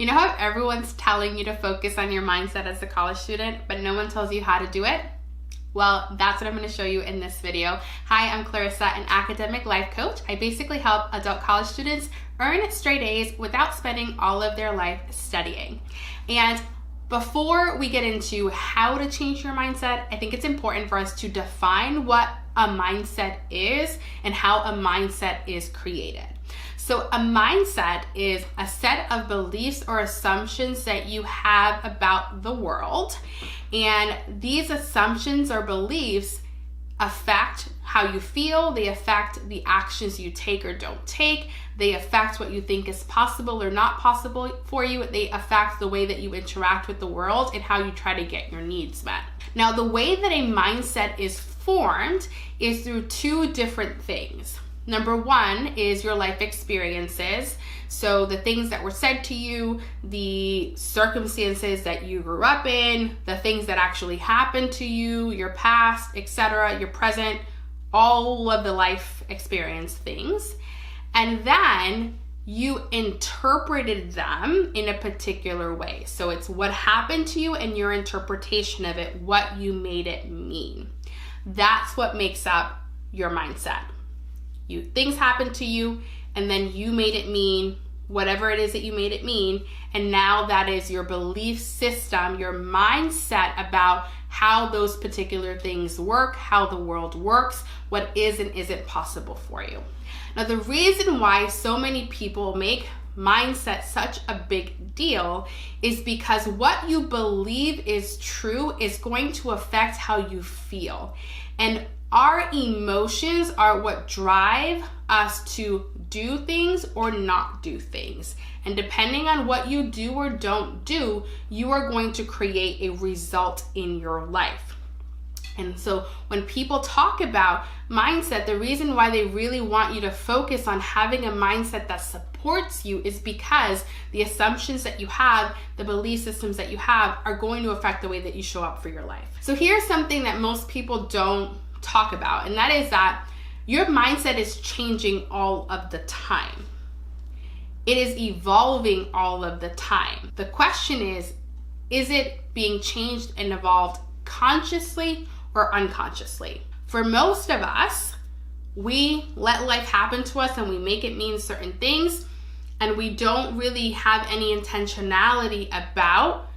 You know how everyone's telling you to focus on your mindset as a college student, but no one tells you how to do it? Well, that's what I'm going to show you in this video. Hi, I'm Clarissa, an academic life coach. I basically help adult college students earn straight A's without spending all of their life studying. And before we get into how to change your mindset, I think it's important for us to define what a mindset is and how a mindset is created. So a mindset is a set of beliefs or assumptions that you have about the world. And these assumptions or beliefs affect how you feel, they affect the actions you take or don't take, they affect what you think is possible or not possible for you, they affect the way that you interact with the world and how you try to get your needs met. Now, the way that a mindset is formed is through two different things. Number one is your life experiences. So the things that were said to you, the circumstances that you grew up in, the things that actually happened to you, your past, etc., your present, all of the life experience things. And then you interpreted them in a particular way. So it's what happened to you and your interpretation of it, what you made it mean. That's what makes up your mindset. Things happened to you, and then you made it mean whatever it is that you made it mean, and now that is your belief system, your mindset about how those particular things work, how the world works, what is and isn't possible for you. Now, the reason why so many people make mindset such a big deal is because what you believe is true is going to affect how you feel. And our emotions are what drive us to do things or not do things. And depending on what you do or don't do, you are going to create a result in your life. And so when people talk about mindset, the reason why they really want you to focus on having a mindset that supports you is because the assumptions that you have, the belief systems that you have, are going to affect the way that you show up for your life. So here's something that most people don't talk about, and that is that your mindset is changing all of the time. It is evolving all of the time. The question is it being changed and evolved consciously or unconsciously? For most of us, we let life happen to us and we make it mean certain things, and we don't really have any intentionality about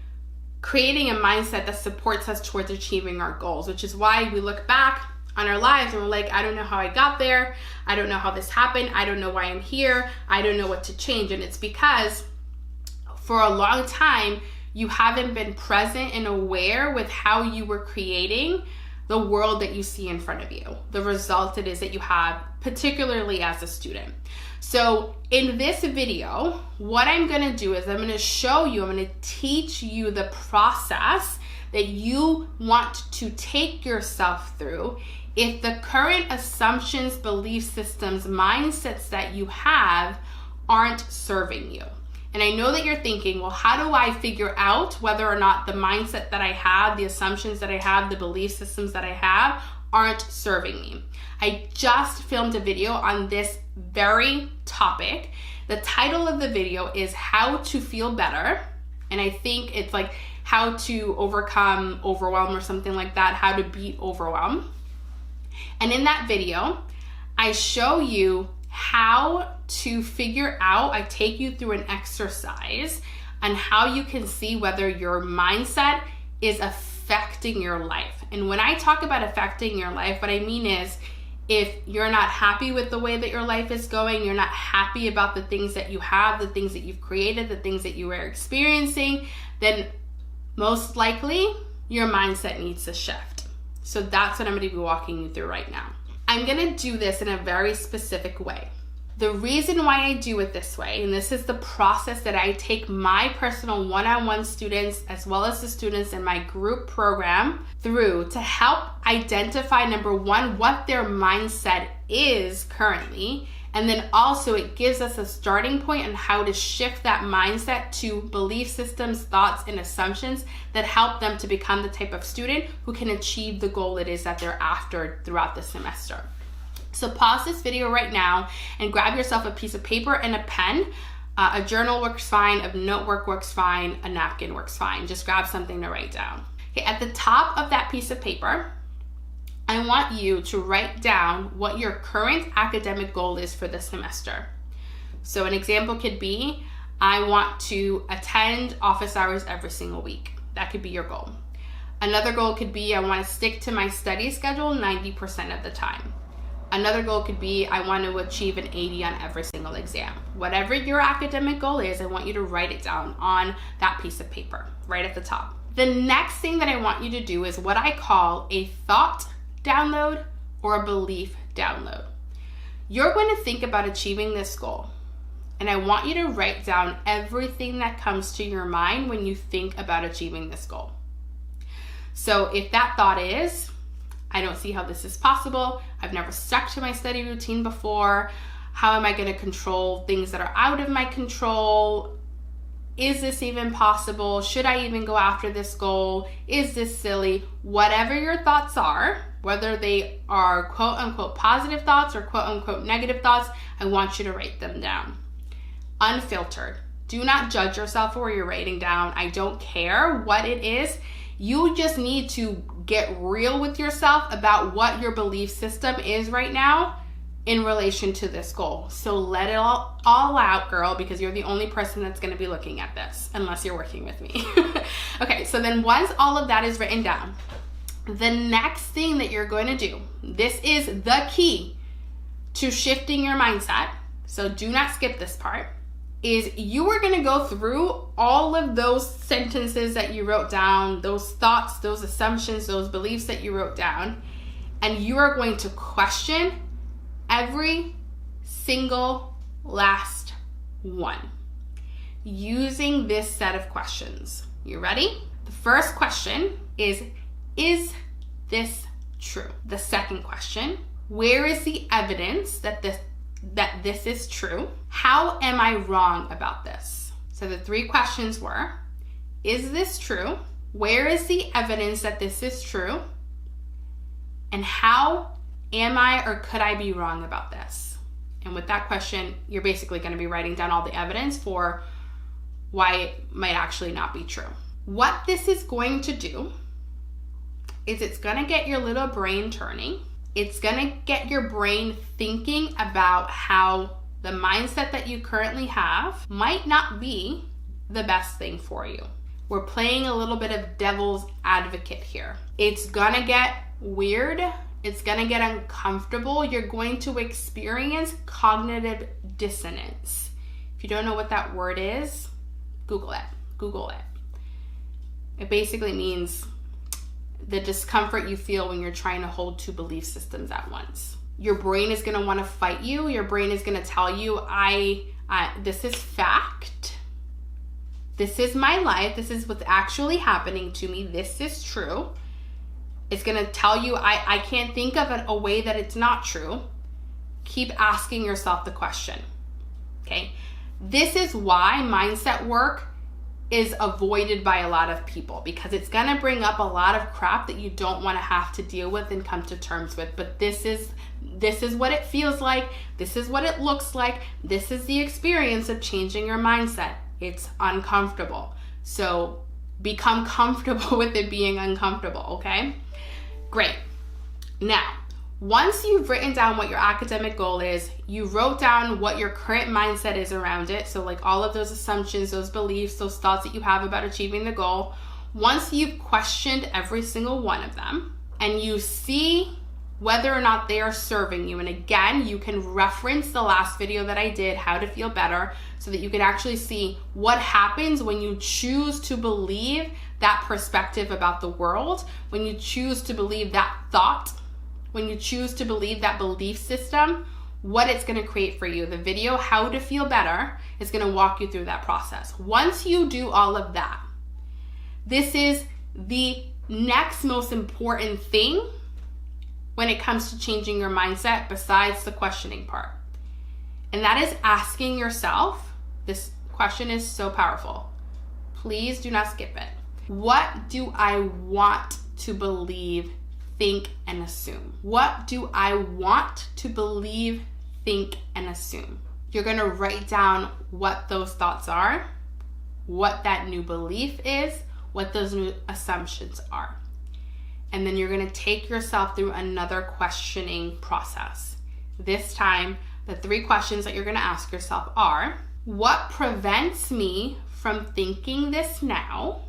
creating a mindset that supports us towards achieving our goals, which is why we look back on our lives and we're like, I don't know how I got there. I don't know how this happened. I don't know why I'm here. I don't know what to change. And it's because for a long time, you haven't been present and aware with how you were creating the world that you see in front of you, the result it is that you have, particularly as a student. So in this video, what I'm gonna do is I'm gonna show you, I'm gonna teach you the process that you want to take yourself through if the current assumptions, belief systems, mindsets that you have aren't serving you. And I know that you're thinking, well, how do I figure out whether or not the mindset that I have, the assumptions that I have, the belief systems that I have aren't serving me? I just filmed a video on this very topic. The title of the video is How to Feel Better. And I think it's like how to overcome overwhelm or something like that, how to beat overwhelm. And in that video, I show you how to figure out, I take you through an exercise on how you can see whether your mindset is affecting your life. And when I talk about affecting your life, what I mean is if you're not happy with the way that your life is going, you're not happy about the things that you have, the things that you've created, the things that you are experiencing, then most likely your mindset needs to shift. So that's what I'm going to be walking you through right now. I'm going to do this in a very specific way. The reason why I do it this way, and this is the process that I take my personal one-on-one students as well as the students in my group program through to help identify, number one, what their mindset is currently, and then also it gives us a starting point on how to shift that mindset to belief systems, thoughts, and assumptions that help them to become the type of student who can achieve the goal it is that they're after throughout the semester. So pause this video right now and grab yourself a piece of paper and a pen. A journal works fine, a notebook works fine, a napkin works fine. Just grab something to write down. Okay, at the top of that piece of paper, I want you to write down what your current academic goal is for the semester. So an example could be, I want to attend office hours every single week. That could be your goal. Another goal could be, I want to stick to my study schedule 90% of the time. Another goal could be, I want to achieve an 80 on every single exam. Whatever your academic goal is, I want you to write it down on that piece of paper, right at the top. The next thing that I want you to do is what I call a thought download or a belief download. You're going to think about achieving this goal, and I want you to write down everything that comes to your mind when you think about achieving this goal. So if that thought is, I don't see how this is possible, I've never stuck to my study routine before, how am I going to control things that are out of my control? Is this even possible? Should I even go after this goal? Is this silly? Whatever your thoughts are, whether they are quote unquote positive thoughts or quote unquote negative thoughts, I want you to write them down. Unfiltered. Do not judge yourself for what you're writing down. I don't care what it is. You just need to get real with yourself about what your belief system is right now in relation to this goal. So let it all out, girl, because you're the only person that's going to be looking at this, unless you're working with me. Okay, so then once all of that is written down, the next thing that you're going to do, this is the key to shifting your mindset, so do not skip this part, is you are going to go through all of those sentences that you wrote down, those thoughts, those assumptions, those beliefs that you wrote down, and you are going to question every single last one using this set of questions. You ready? The first question is this true? The second question, where is the evidence that this is true? How am I wrong about this? So the three questions were, is this true? Where is the evidence that this is true? And how am I or could I be wrong about this? And with that question, you're basically going to be writing down all the evidence for why it might actually not be true. What this is going to do is it's going to get your little brain turning. It's going to get your brain thinking about how the mindset that you currently have might not be the best thing for you. We're playing a little bit of devil's advocate here. It's going to get weird. It's going to get uncomfortable. You're going to experience cognitive dissonance. If you don't know what that word is, Google it. Google it. It basically means the discomfort you feel when you're trying to hold two belief systems at once. Your brain is going to want to fight you. Your brain is going to tell you, this is fact. This is my life. This is what's actually happening to me. This is true. It's going to tell you, I can't think of a way that it's not true. Keep asking yourself the question. Okay? This is why mindset work is avoided by a lot of people, because it's going to bring up a lot of crap that you don't want to have to deal with and come to terms with. But this is what it feels like. This is what it looks like. This is the experience of changing your mindset. It's uncomfortable. So become comfortable with it being uncomfortable, okay? Great. Now, once you've written down what your academic goal is, you wrote down what your current mindset is around it. So like all of those assumptions, those beliefs, those thoughts that you have about achieving the goal. Once you've questioned every single one of them and you see whether or not they are serving you. And again, you can reference the last video that I did, how to feel better, so that you can actually see what happens when you choose to believe that perspective about the world, when you choose to believe that thought, when you choose to believe that belief system, what it's going to create for you. The video, How to Feel Better, is going to walk you through that process. Once you do all of that, this is the next most important thing when it comes to changing your mindset besides the questioning part. And that is asking yourself, this question is so powerful. Please do not skip it. What do I want to believe, think, and assume? What do I want to believe, think, and assume? You're gonna write down what those thoughts are, what that new belief is, what those new assumptions are. And then you're gonna take yourself through another questioning process. This time, the 3 questions that you're gonna ask yourself are, what prevents me from thinking this now?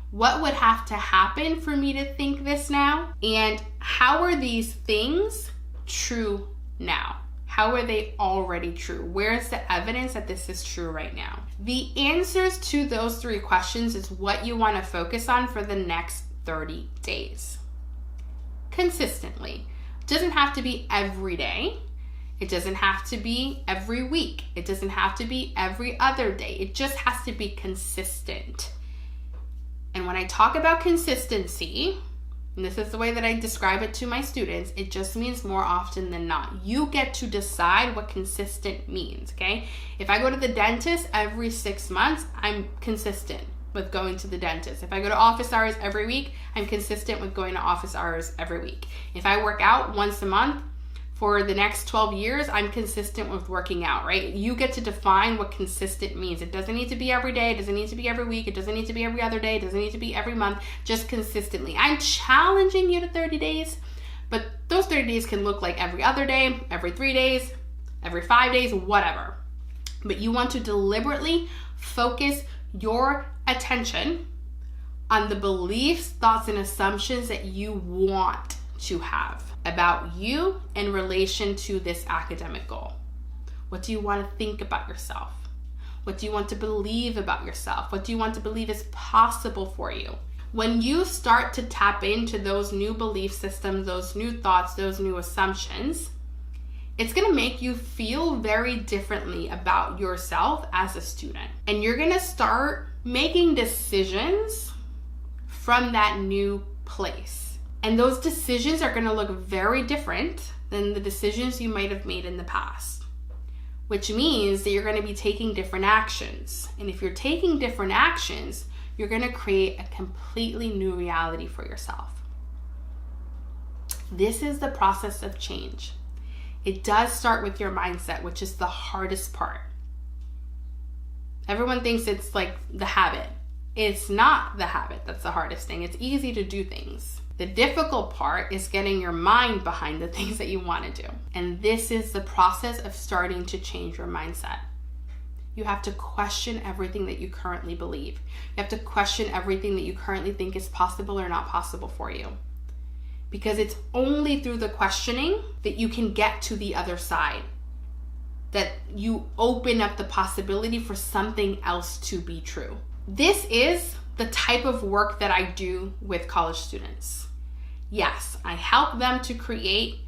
What would have to happen for me to think this now? And how are these things true now? How are they already true? Where's the evidence that this is true right now? The answers to those 3 questions is what you want to focus on for the next 30 days. Consistently. It doesn't have to be every day. It doesn't have to be every week. It doesn't have to be every other day. It just has to be consistent. And when I talk about consistency, and this is the way that I describe it to my students, it just means more often than not. You get to decide what consistent means, okay? If I go to the dentist every 6 months, I'm consistent with going to the dentist. If I go to office hours every week, I'm consistent with going to office hours every week. If I work out once a month for the next 12 years, I'm consistent with working out, right? You get to define what consistent means. It doesn't need to be every day. It doesn't need to be every week. It doesn't need to be every other day. It doesn't need to be every month, just consistently. I'm challenging you to 30 days, but those 30 days can look like every other day, every 3 days, every 5 days, whatever. But you want to deliberately focus your attention on the beliefs, thoughts, and assumptions that you want to have about you in relation to this academic goal. What do you want to think about yourself? What do you want to believe about yourself? What do you want to believe is possible for you? When you start to tap into those new belief systems, those new thoughts, those new assumptions, it's going to make you feel very differently about yourself as a student. And you're going to start making decisions from that new place. And those decisions are going to look very different than the decisions you might have made in the past, which means that you're going to be taking different actions. And if you're taking different actions, you're going to create a completely new reality for yourself. This is the process of change. It does start with your mindset, which is the hardest part. Everyone thinks it's like the habit. It's not the habit that's the hardest thing. It's easy to do things. The difficult part is getting your mind behind the things that you want to do. And this is the process of starting to change your mindset. You have to question everything that you currently believe. You have to question everything that you currently think is possible or not possible for you. Because it's only through the questioning that you can get to the other side, that you open up the possibility for something else to be true. This is the type of work that I do with college students. Yes, I help them to create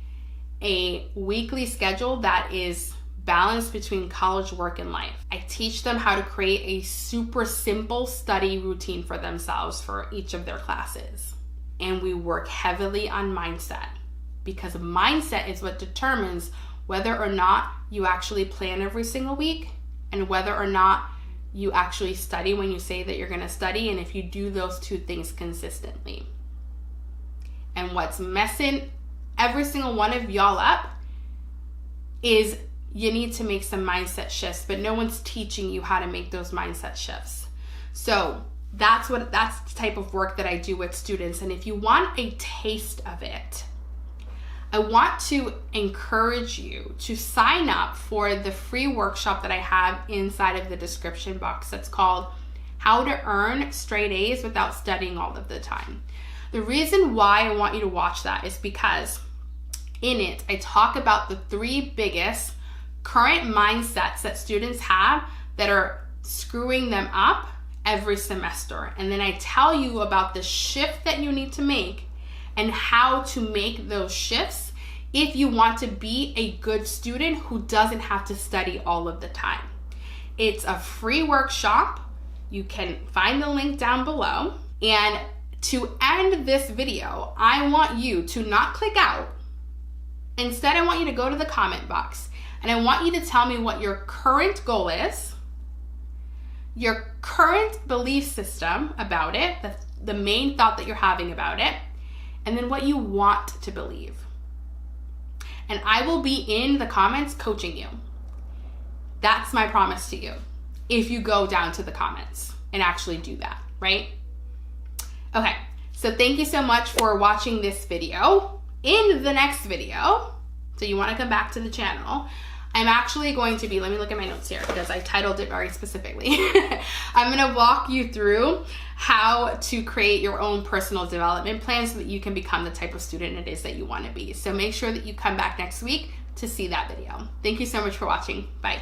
a weekly schedule that is balanced between college, work, and life. I teach them how to create a super simple study routine for themselves for each of their classes. And we work heavily on mindset, because mindset is what determines whether or not you actually plan every single week and whether or not you actually study when you say that you're going to study, and if you do those 2 things consistently. And what's messing every single one of y'all up is you need to make some mindset shifts, but no one's teaching you how to make those mindset shifts. So that's the type of work that I do with students. And if you want a taste of it, I want to encourage you to sign up for the free workshop that I have inside of the description box. That's called How to Earn Straight A's Without Studying All of the Time. The reason why I want you to watch that is because in it, I talk about the 3 biggest current mindsets that students have that are screwing them up every semester. And then I tell you about the shift that you need to make and how to make those shifts if you want to be a good student who doesn't have to study all of the time. It's a free workshop. You can find the link down below. And to end this video, I want you to not click out. Instead, I want you to go to the comment box and I want you to tell me what your current goal is, your current belief system about it, the main thought that you're having about it, and then what you want to believe. And I will be in the comments coaching you. That's my promise to you. If you go down to the comments and actually do that, right? Okay, so thank you so much for watching this video. In the next video, so you want to come back to the channel, I'm actually going to be, let me look at my notes here because I titled it very specifically. I'm going to walk you through how to create your own personal development plan so that you can become the type of student it is that you want to be. So make sure that you come back next week to see that video. Thank you so much for watching. Bye.